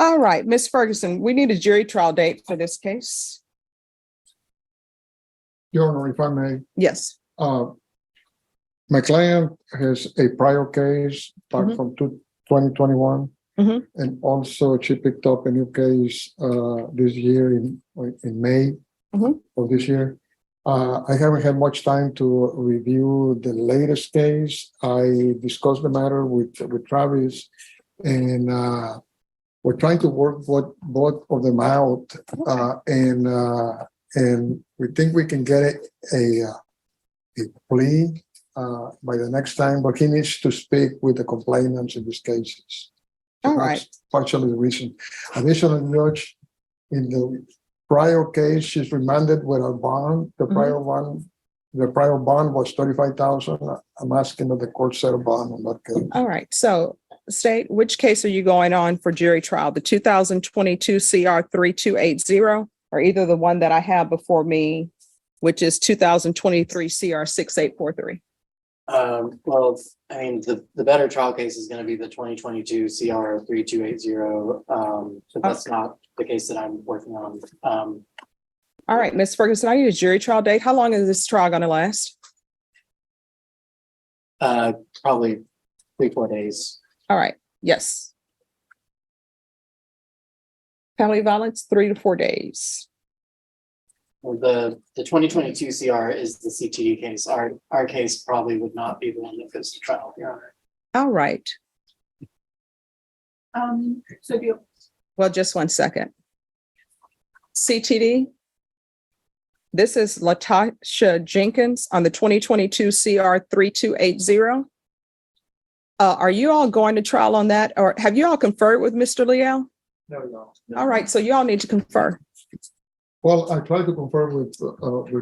All right, Ms. Ferguson, we need a jury trial date for this case. Your Honor, if I may, Yes. my client has a prior case back Mhm. from 2021. Mhm. And also she picked up a new case this year in May Mhm. of this year. I haven't had much time to review the latest case. I discussed the matter with Travis, and we're trying to work both of them out, and we think we can get a plea by the next time, but he needs to speak with the complainants in these cases. So All that's right. partially the reason. Additionally, Judge, in the prior case, she's remanded with a bond. The prior bond was $35,000. I'm asking that the court set a bond on that case. All right. So, State, which case are you going on for jury trial? The 2022 CR 3280, or either the one that I have before me, which is 2023 CR 6843? Well, I mean, the better trial case is going to be the 2022 CR 3280. So that's not the case that I'm working on. All right, Ms. Ferguson, I need a jury trial date. How long is this trial going to last? Probably 3-4 days. All right. Yes. Family violence, 3 to 4 days. Well, the 2022 CR is the CTD case. Our case probably would not be the one that goes to trial, Your Honor. All right. So do you, Well, just 1 second. CTD. This is Latasha Jenkins on the 2022 CR 3280. Are you all going to trial on that, or have you all conferred with Mr. Leal? No. All right, so you all need to confer. Well, I tried to confirm with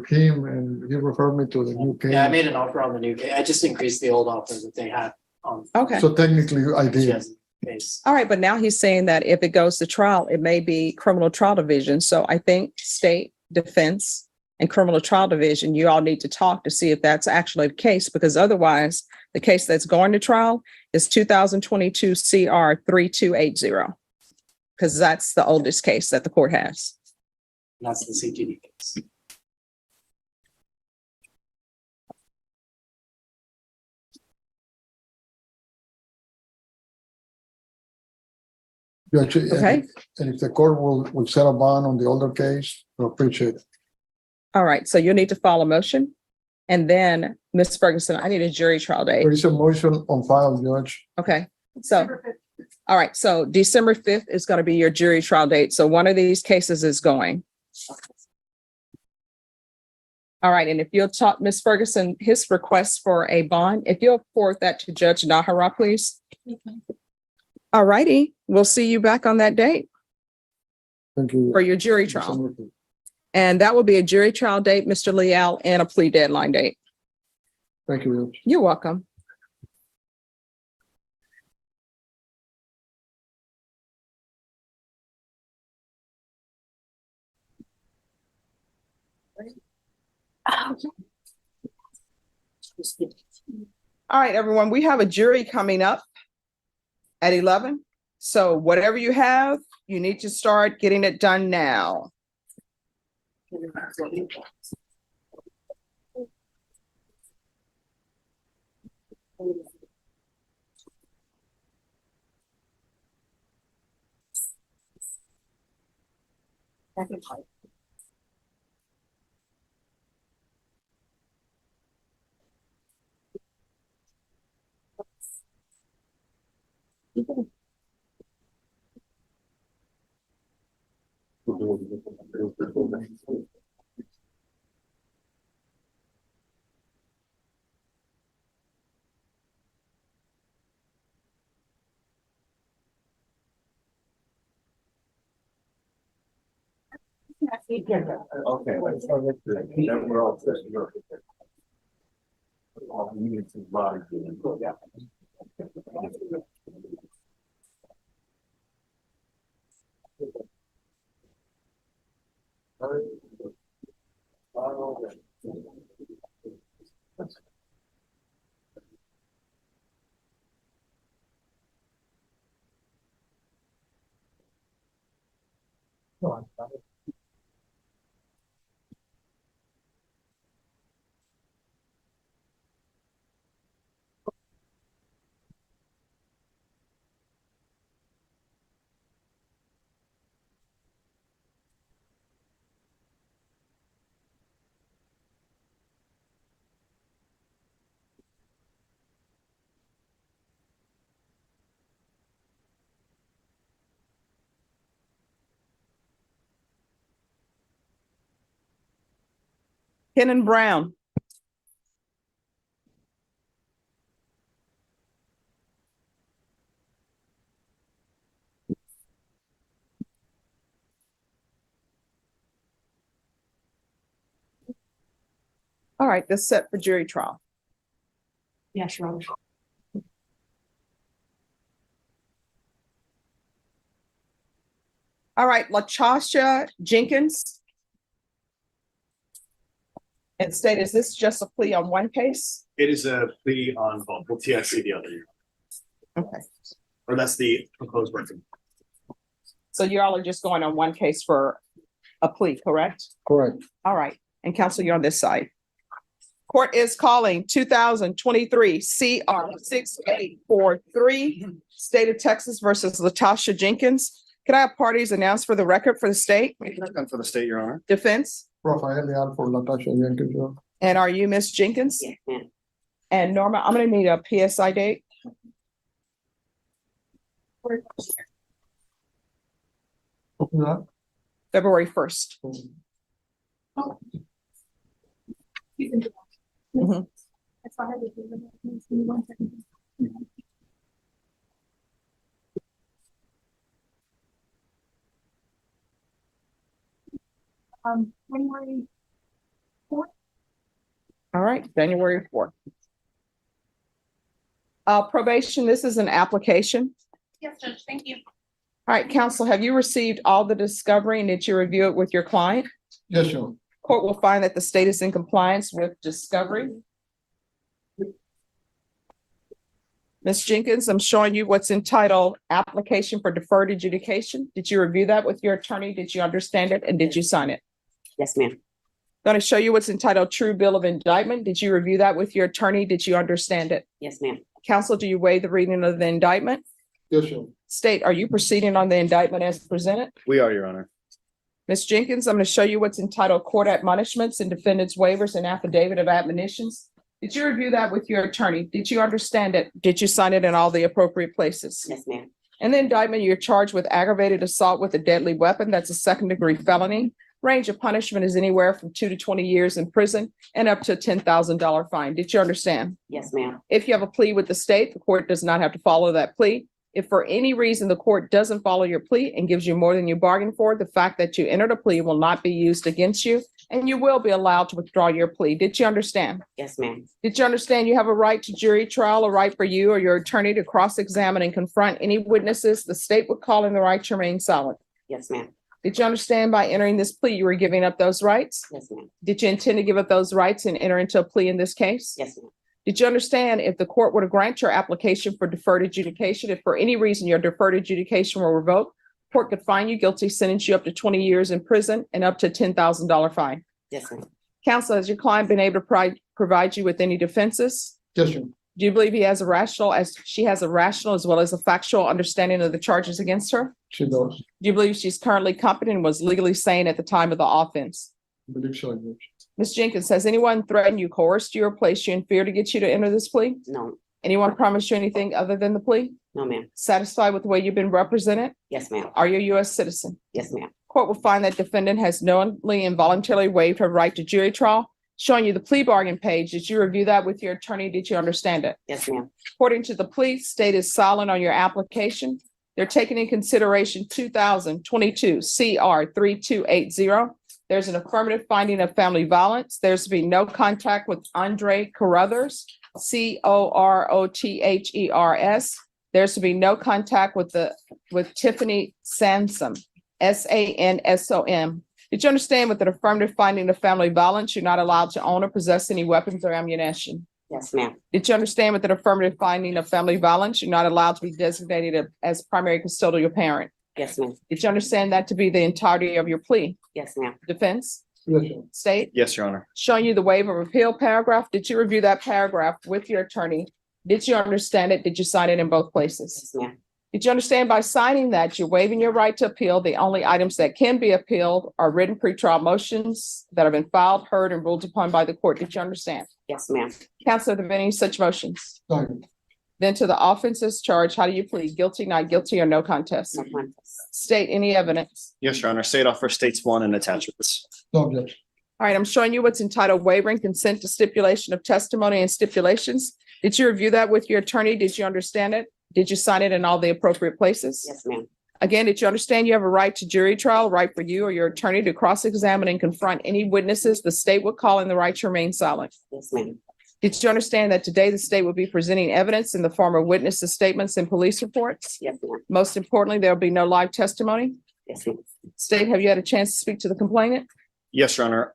him, and he referred me to the new case. Yeah, I made an offer on the new case. I just increased the old offer that they had on. Okay. So technically, I She did. has a case. All right, but now he's saying that if it goes to trial, it may be criminal trial division. So I think state defense and criminal trial division, you all need to talk to see if that's actually the case, because otherwise the case that's going to trial is 2022 CR 3280, because that's the oldest case that the court has. That's the CTD case. Judge, Okay. And if the court will set a bond on the older case, I appreciate it. All right, so you'll need to file a motion. And then, Ms. Ferguson, I need a jury trial date. There is a motion on file, Judge. Okay, so, all right, so December 5th is going to be your jury trial date. So one of these cases is going. All right, and if you'll talk, Ms. Ferguson, his request for a bond, if you'll forward that to Judge Nahara, please. All righty, we'll see you back on that date Thank you. for your jury trial. And that will be a jury trial date, Mr. Leal, and a plea deadline date. Thank you, Judge. You're welcome. All right, everyone, we have a jury coming up at 11. So whatever you have, you need to start getting it done now. Okay. We're all set. You need to body. Kenan Brown. All right, this set for jury trial. Yes, Your Honor. All right, LaTosha Jenkins. And state, is this just a plea on one case? It is a plea on both. Well, TIC the other year, Okay, or that's the proposed version. so you all are just going on one case for a plea, correct? Correct. All right, and counsel, you're on this side. Court is calling 2023 CR 6843, State of Texas versus LaTosha Jenkins. Can I have parties announced for the record for the state? And for the state, Your Honor. Defense? Rafael Leal for LaTosha Jenkins, Your Honor. And are you Miss Jenkins? Yes, ma'am. And Norma, I'm gonna need a PSI date. Open that. February 1st. Mhm. January. All right, January 4th. Probation, this is an application. Yes, Judge, thank you. All right, counsel, have you received all the discovery and did you review it with your client? Yes, Your Honor. Court will find that the state is in compliance with discovery. Ms. Jenkins, I'm showing you what's entitled Application for Deferred Adjudication. Did you review that with your attorney? Did you understand it? And did you sign it? Yes, ma'am. Going to show you what's entitled True Bill of Indictment. Did you review that with your attorney? Did you understand it? Yes, ma'am. Counsel, do you waive the reading of the indictment? Yes, Your Honor. State, are you proceeding on the indictment as presented? We are, Your Honor. Ms. Jenkins, I'm going to show you what's entitled Court Admonishments and Defendants Waivers and Affidavit of Admonitions. Did you review that with your attorney? Did you understand it? Did you sign it in all the appropriate places? Yes, ma'am. In the indictment, you're charged with aggravated assault with a deadly weapon. That's a second-degree felony. Range of punishment is anywhere from 2 to 20 years in prison and up to a $10,000 fine. Did you understand? Yes, ma'am. If you have a plea with the state, the court does not have to follow that plea. If for any reason the court doesn't follow your plea and gives you more than you bargained for, the fact that you entered a plea will not be used against you, and you will be allowed to withdraw your plea. Did you understand? Yes, ma'am. Did you understand you have a right to jury trial, a right for you or your attorney to cross-examine and confront any witnesses the state would call in the right to remain silent? Yes, ma'am. Did you understand by entering this plea, you were giving up those rights? Yes, ma'am. Did you intend to give up those rights and enter into a plea in this case? Yes, ma'am. Did you understand if the court were to grant your application for deferred adjudication, if for any reason your deferred adjudication were revoked, court could find you guilty, sentence you up to 20 years in prison and up to $10,000 fine? Yes, ma'am. Counsel, has your client been able to provide you with any defenses? Yes, Your Honor. Do you believe she has a rational as well as a factual understanding of the charges against her? She does. Do you believe she's currently competent and was legally sane at the time of the offense? I believe so, Judge. Ms. Jenkins, has anyone threatened you, coerced you, or placed you in fear to get you to enter this plea? No, Anyone promised you anything other than the plea? no, ma'am. Satisfied with the way you've been represented? Yes, ma'am. Are you a U.S. citizen? Yes, ma'am. Court will find that defendant has knowingly and voluntarily waived her right to jury trial. Showing you the plea bargain page. Did you review that with your attorney? Did you understand it? Yes, ma'am. According to the plea, state is silent on your application. They're taking in consideration 2022 CR 3280. There's an affirmative finding of family violence. There's to be no contact with Andre Carruthers, Corrothers. There's to be no contact with Tiffany Sansom, Sansom. Did you understand with an affirmative finding of family violence, you're not allowed to own or possess any weapons or ammunition? Yes, ma'am. Did you understand with an affirmative finding of family violence, you're not allowed to be designated as primary custodial parent? Yes, ma'am. Did you understand that to be the entirety of your plea? Yes, ma'am. Defense, Yes, sir. state, Yes, Your Honor. showing you the waiver of appeal paragraph. Did you review that paragraph with your attorney? Did you understand it? Did you sign it in both places? Yes, ma'am. Did you understand by signing that you're waiving your right to appeal? The only items that can be appealed are written pretrial motions that have been filed, heard, and ruled upon by the court. Did you understand? Yes, ma'am. Counsel, are there any such motions? No, Then to the offenses charged, how do you plead? Guilty, not guilty, or no contest? No contest. State any evidence. Yes, Your Honor. State offer states one and attachments. no objection. All right, I'm showing you what's entitled waivering consent to stipulation of testimony and stipulations. Did you review that with your attorney? Did you understand it? Did you sign it in all the appropriate places? Yes, ma'am. Again, did you understand you have a right to jury trial, right for you or your attorney to cross-examine and confront any witnesses the state would call in the right to remain silent? Yes, ma'am. Did you understand that today the state will be presenting evidence in the form of witnesses' statements and police reports? Yes, ma'am. Most importantly, there will be no live testimony. Yes, ma'am. State, have you had a chance to speak to the complainant? Yes, Your Honor.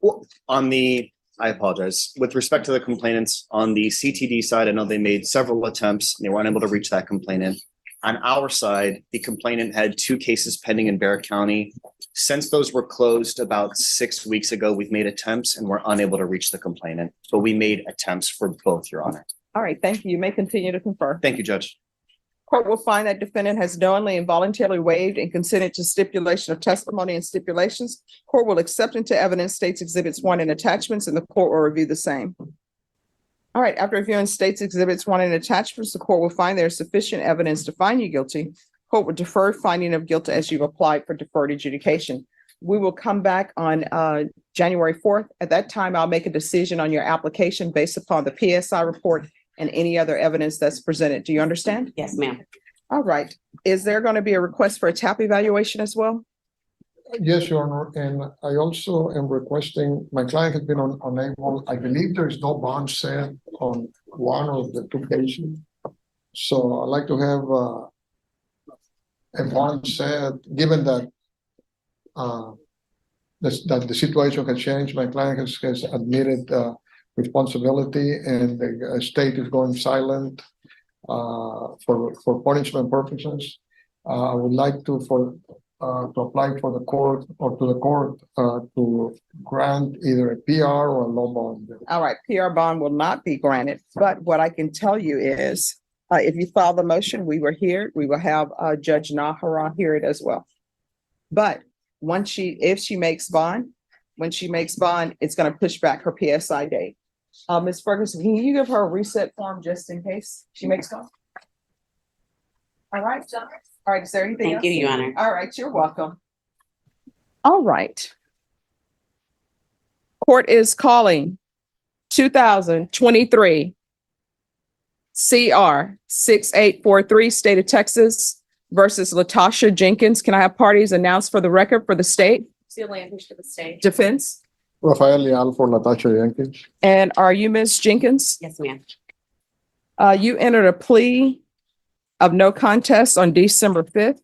I apologize. With respect to the complainants on the CTD side, I know they made several attempts. They were unable to reach that complainant. On our side, the complainant had 2 cases pending in Barrett County. Since those were closed about 6 weeks ago, we've made attempts and we're unable to reach the complainant. But we made attempts for both, Your Honor. All right, thank you. You may continue to confer. Thank you, Judge. Court will find that defendant has knowingly and voluntarily waived and consented to stipulation of testimony and stipulations. Court will accept into evidence states exhibits 1 and attachments, and the court will review the same. All right, after reviewing states exhibits 1 and attachments, the court will find there is sufficient evidence to find you guilty. Court will defer finding of guilt as you've applied for deferred adjudication. We will come back on January 4th. At that time, I'll make a decision on your application based upon the PSI report and any other evidence that's presented. Do you understand? Yes, ma'am. All right. Is there going to be a request for a TAP evaluation as well? Yes, Your Honor, and I also am requesting, my client has been unable, I believe there is no bond set on one of the 2 cases. So I'd like to have a bond set, given that that the situation has changed. My client has admitted responsibility, and the state is going silent for punishment purposes. I would like to apply for the court or to the court to grant either a PR or a low bond. All right, PR bond will not be granted, but what I can tell you is, if you file the motion, we will have Judge Nahara hear it as well. But when she makes bond, it's gonna push back her PSI date. Ms. Ferguson, can you give her a reset form just in case she makes bond? All right, is there anything else? Thank you, Your Honor. All right, you're welcome. All right. Court is calling 2023 CR 6843, State of Texas versus Latasha Jenkins. Can I have parties announced for the record for the state? Seal Landers for the state. Defense? Rafael Leal for Natasha Jenkins. And are you Ms. Jenkins? Yes, ma'am. You entered a plea of no contest on December 5th.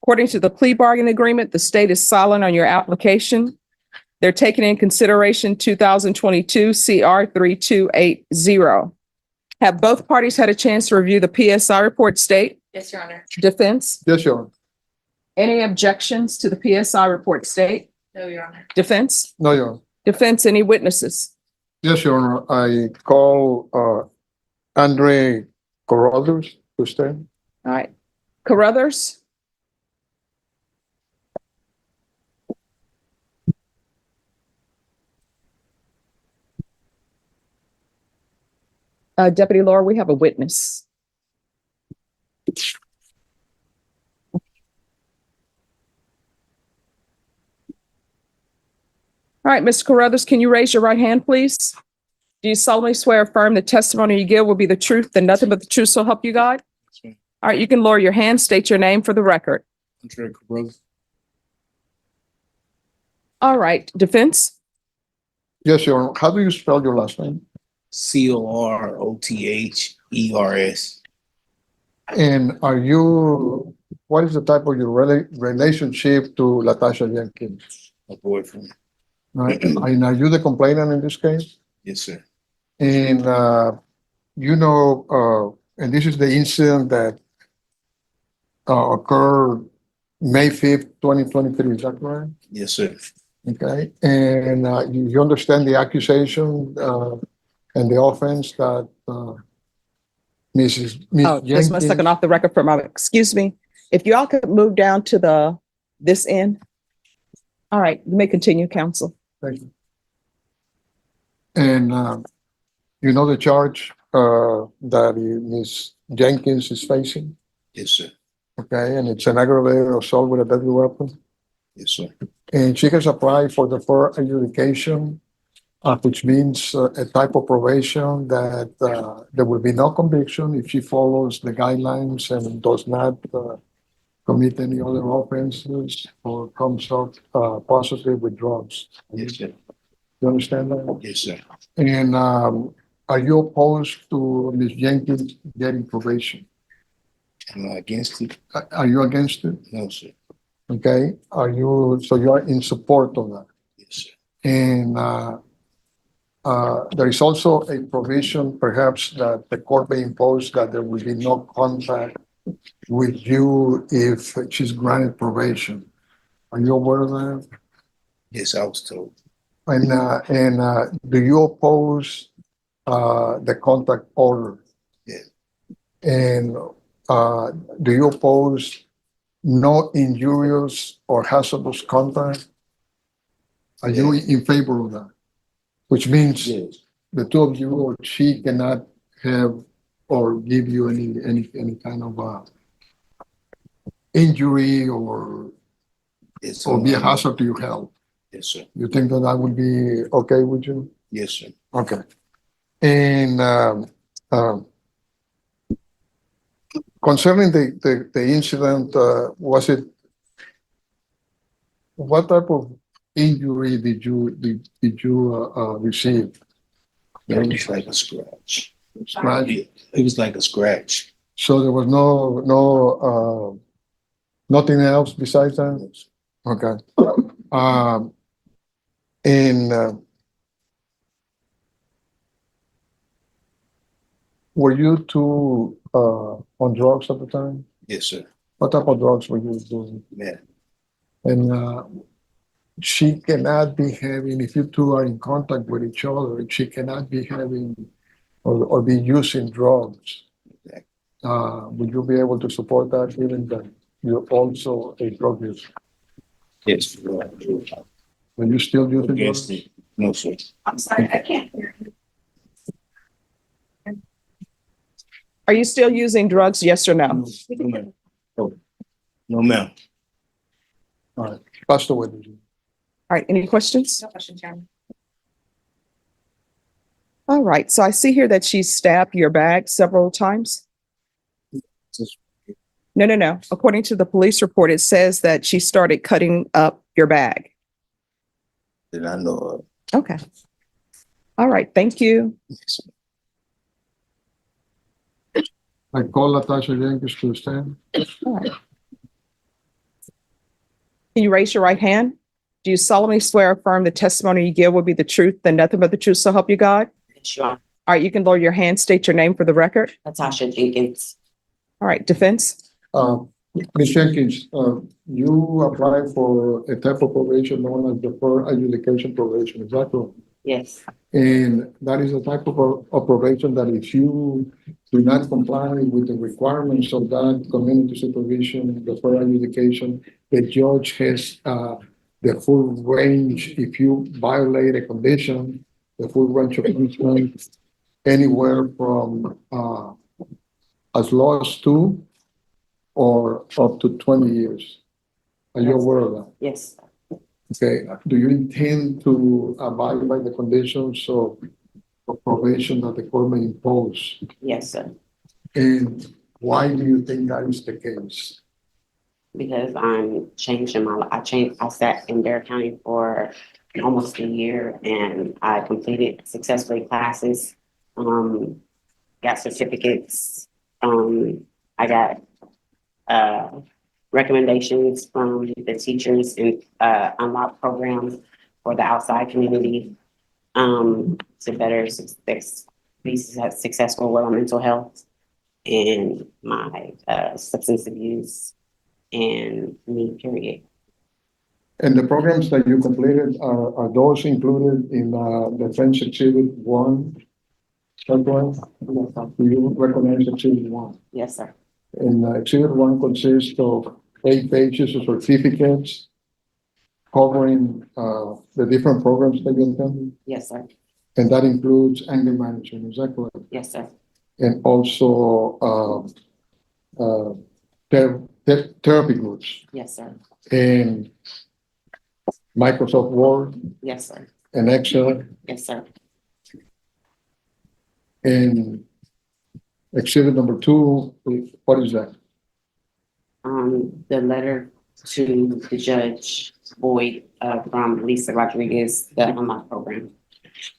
According to the plea bargain agreement, the state is silent on your application. They're taking in consideration 2022 CR 3280. Have both parties had a chance to review the PSI report, state? Yes, Your Honor. Defense? Yes, Your Honor. Any objections to the PSI report, state? No, Your Honor. Defense? No, Your Honor. Defense, any witnesses? Yes, Your Honor. I call Andre Carruthers to stand. All right. Carruthers? Deputy Laura, we have a witness. All right, Mr. Carruthers, can you raise your right hand, please? Do you solemnly swear or affirm the testimony you give will be the truth and nothing but the truth so help you God? All right, you can lower your hand, state your name for the record. Andre Carruthers. All right, defense? Yes, Your Honor. How do you spell your last name? Corrothers. And what is the type of your relationship to Latasha Jenkins? My boyfriend. Right? And are you the complainant in this case? Yes, sir. And and this is the incident that occurred May 5th, 2023, is that correct? Yes, sir. Okay, and you understand the accusation and the offense that Miss Oh, just 1 second Jenkins. off the record for a moment. Excuse me. If y'all could move down to this end. All right, you may continue, counsel. Thank you. And you know the charge that Miss Jenkins is facing? Yes, sir. Okay, and it's an aggravated assault with a deadly weapon. Yes, sir. And she has applied for deferred adjudication, which means a type of probation that there will be no conviction if she follows the guidelines and does not commit any other offenses or comes up positive with drugs. Yes, sir. You understand that? Yes, sir. And are you opposed to Ms. Jenkins getting probation? Am I against it? Are you against it? No, sir. Okay, so you are in support of that? Yes, sir. And there is also a provision perhaps that the court may impose that there will be no contact with you if she's granted probation. Are you aware of that? Yes, I was told. And do you oppose the contact order? Yeah. And do you oppose no injurious or hazardous contact? Are you in favor of that? Which means Yes. the two of you or she cannot have or give you any kind of injury or Yes, be a hazard to your health. Yes, sir. You think that would be okay with you? Yes, sir. Okay. And concerning the incident, what type of injury did you receive? It was like a scratch. Scratch? It was like a scratch. So there was nothing else besides that? Okay. And were you two on drugs at the time? Yes, sir. What type of drugs were you doing? Man. And she cannot be having, if you two are in contact with each other, she cannot be having or be using drugs. Okay. Would you be able to support that, even that you're also a drug user? Yes. Are you still using Against drugs? it. No, sir. I'm sorry, I can't hear you. Are you still using drugs? Yes or no? No, ma'am. No, ma'am. All right, pass the witness. All right, any questions? No question, Chairman. All right, so I see here that she stabbed your bag several times. No. According to the police report, it says that she started cutting up your bag. Did I know? Okay. All right, thank you. I call Natasha Jenkins to stand. All right. Can you raise your right hand? Do you solemnly swear or affirm the testimony you give will be the truth and nothing but the truth, so help you God? Sure. All right, you can lower your hand, state your name for the record. Natasha Jenkins. All right, defense. Ms. Jenkins, you applied for a type of probation known as deferred adjudication probation, is that correct? Yes. And that is a type of probation that if you do not comply with the requirements of that community supervision, deferred adjudication, the judge has the full range, if you violate a condition, the full range of punishment, anywhere from as low as 2 or up to 20 years. Are you aware of that? Yes. Okay, do you intend to abide by the conditions of probation that the court may impose? Yes, sir. And why do you think that is the case? Because I'm changing my life. I sat in Dare County for almost a year and I completed successfully classes, got certificates. I got recommendations from the teachers and unlock programs for the outside community to better be successful with my mental health and my substance abuse and me, period. And the programs that you completed, are those included in, Defense Exhibit 1? Someone, do you recognize Exhibit 1? Yes, sir. And Exhibit 1 consists of 8 pages of certificates covering, the different programs that you've done. Yes, sir. And that includes anger management, is that correct? Yes, sir. And also, therapy groups Yes, sir. and Microsoft Word Yes, sir. and Excel Yes, sir. and exhibit number 2, what is that? The letter to the judge Boyd, from Lisa Rodriguez, the unlock program.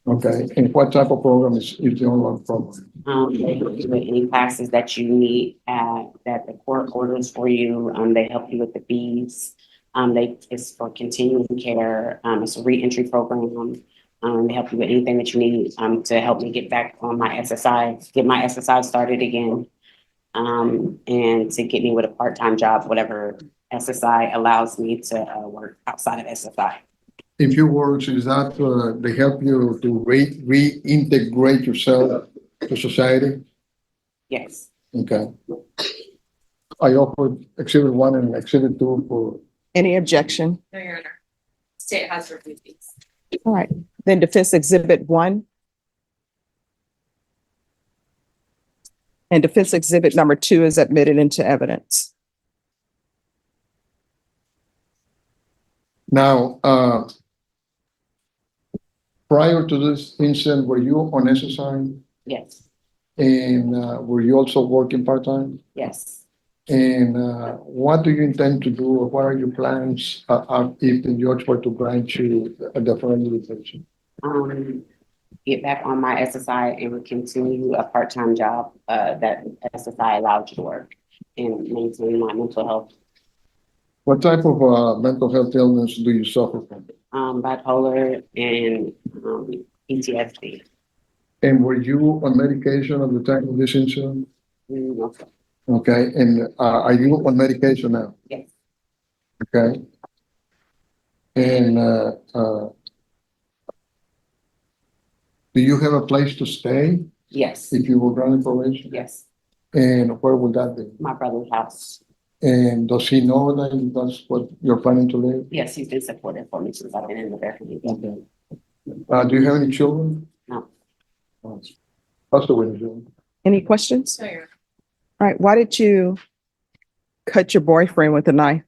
Okay, and what type of program is the online program? They help you with any classes that you need, that the court orders for you. They help you with the fees. It's for continuing care. It's a reentry program. They help you with anything that you need, to help me get back on my SSI, get my SSI started again. And to get me with a part-time job, whatever SSI allows me to, work outside of SSI. In few words, is that they help you to reintegrate yourself to society? Yes. Okay. I offered exhibit 1 and exhibit 2 for, Any objection? No, Your Honor. State has reviewed these. All right, then Defense Exhibit 1. And Defense Exhibit number 2 is admitted into evidence. now, prior to this incident, were you on SSI Yes. and were you also working part-time? Yes. And what do you intend to do, or what are your plans if the judge were to grant you a deferred invitation? Get back on my SSI and continue a part-time job, that SSI allowed you to work, and maintain my mental health. What type of mental health illness do you suffer from? Bipolar and, PTSD. And were you on medication at the time of this incident? No, sir. Okay, and are you on medication now? Yes. Okay. And do you have a place to stay Yes. if you were granted probation? Yes. And where would that be? My brother's house. And does he know that that's what you're planning to live? Yes, he's been supportive for me since I've been in the family. Do you have any children? No. How's the way doing? Any questions? No, Your Honor. All right, why did you cut your boyfriend with a knife?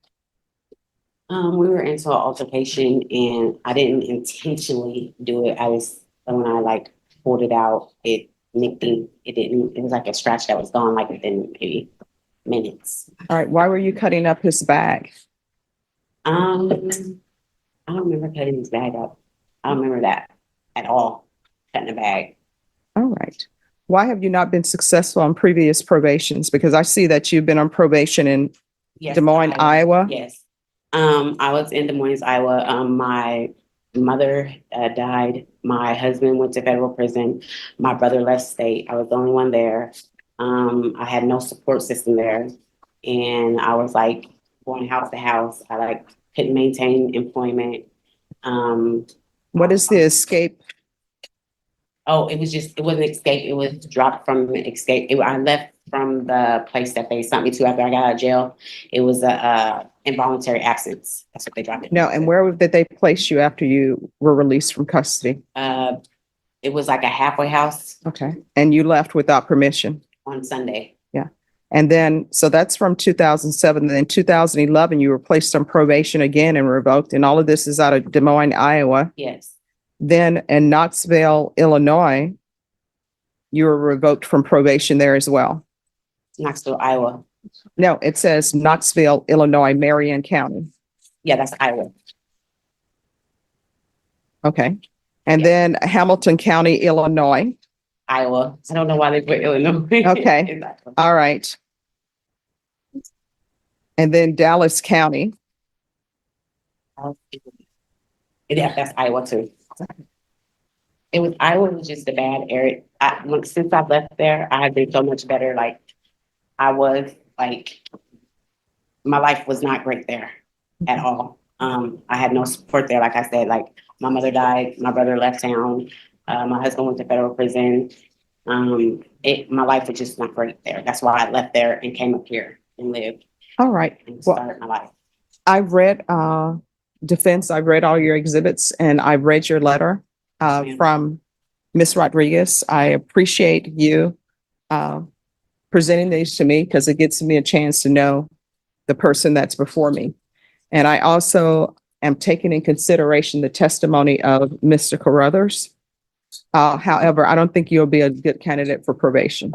We were into an altercation and I didn't intentionally do it. When I like pulled it out, it was like a scratch that was gone like within maybe minutes. All right, why were you cutting up his bag? I don't remember cutting his bag up. I don't remember that at all, cutting the bag. All right. Why have you not been successful on previous probations? Because I see that you've been on probation in Yes, Des Moines, Iowa. Yes. I was in Des Moines, Iowa. My mother died. My husband went to federal prison. My brother left state. I was the only one there. I had no support system there. And I was like going house to house. I like couldn't maintain employment. What is the escape? Oh, it wasn't escape. It was dropped from escape. I left from the place that they sent me to after I got out of jail. It was a involuntary absence. That's what they dropped it. No, and where did they place you after you were released from custody? It was like a halfway house Okay, and you left without permission. on Sunday. And then, so that's from 2007. Then 2011, you were placed on probation again and revoked. And all of this is out of Des Moines, Iowa. Yes. Then in Knoxville, Illinois, you were revoked from probation there as well. Knoxville, Iowa. No, it says Knoxville, Illinois, Marion County. Yeah, that's Iowa. Okay. And Yeah. then Hamilton County, Illinois. Iowa. I don't know why they put Illinois. Okay. Exactly. All right. And then Dallas County. Yeah, that's Iowa too. Iowa was just a bad area. Since I left there, I have been so much better. Like I was like my life was not great there at all. I had no support there. Like I said, like my mother died, my brother left town, my husband went to federal prison. My life was just not great there. That's why I left there and came up here and lived All right. and Well, started my life. I've read defense, I've read all your exhibits, and I've read your letter ma'am. from Ms. Rodriguez. I appreciate you presenting these to me because it gives me a chance to know the person that's before me. And I also am taking in consideration the testimony of Mr. Carruthers. However, I don't think you'll be a good candidate for probation.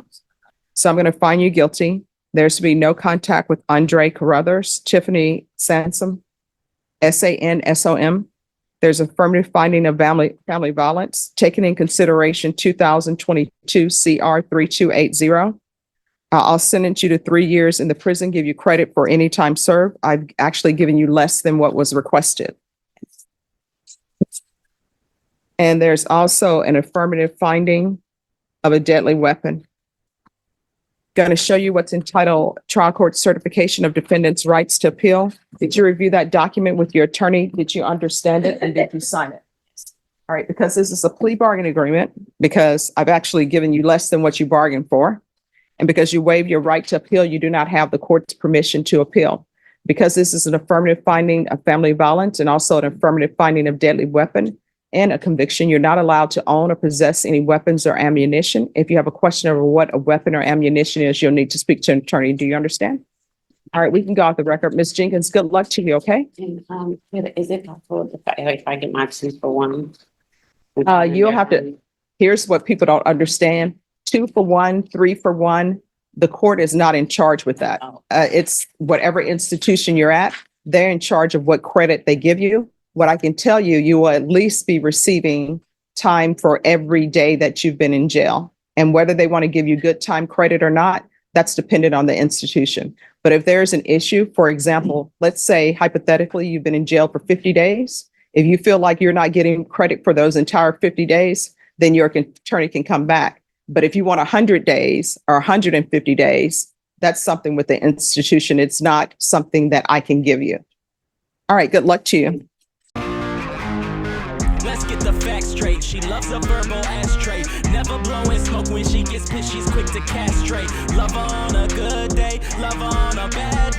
So I'm going to find you guilty. There's to be no contact with Andre Carruthers, Tiffany Sansom, SANSOM. There's affirmative finding of family violence, taken in consideration 2022 CR 3280. I'll sentence you to 3 years in the prison, give you credit for any time served. I've actually given you less than what was requested. And there's also an affirmative finding of a deadly weapon. Going to show you what's entitled Trial Court Certification of Defendant's Rights to Appeal. Did you review that document with your attorney? Did you understand it and did you sign it? All right, because this is a plea bargain agreement, because I've actually given you less than what you bargained for. And because you waive your right to appeal, you do not have the court's permission to appeal. Because this is an affirmative finding of family violence and also an affirmative finding of deadly weapon and a conviction, you're not allowed to own or possess any weapons or ammunition. If you have a question over what a weapon or ammunition is, you'll need to speak to an attorney. Do you understand? All right, we can go off the record. Ms. Jenkins, good luck to you, okay? And, is it possible if I get my 2-for-1? You'll have to, here's what people don't understand. 2 for 1, 3 for 1. The court is not in charge with that. It's whatever institution you're at, they're in charge of what credit they give you. What I can tell you, you will at least be receiving time for every day that you've been in jail. And whether they want to give you good time credit or not, that's dependent on the institution. But if there's an issue, for example, let's say hypothetically, you've been in jail for 50 days. If you feel like you're not getting credit for those entire 50 days, then your attorney can come back. But if you want 100 days or 150 days, that's something with the institution. It's not something that I can give you. All right, good luck to you. Let's get the facts straight. She loves a verbal ashtray. Never blowing smoke when she gets pissed. She's quick to castrate. Love her on a good day, love her on a bad day.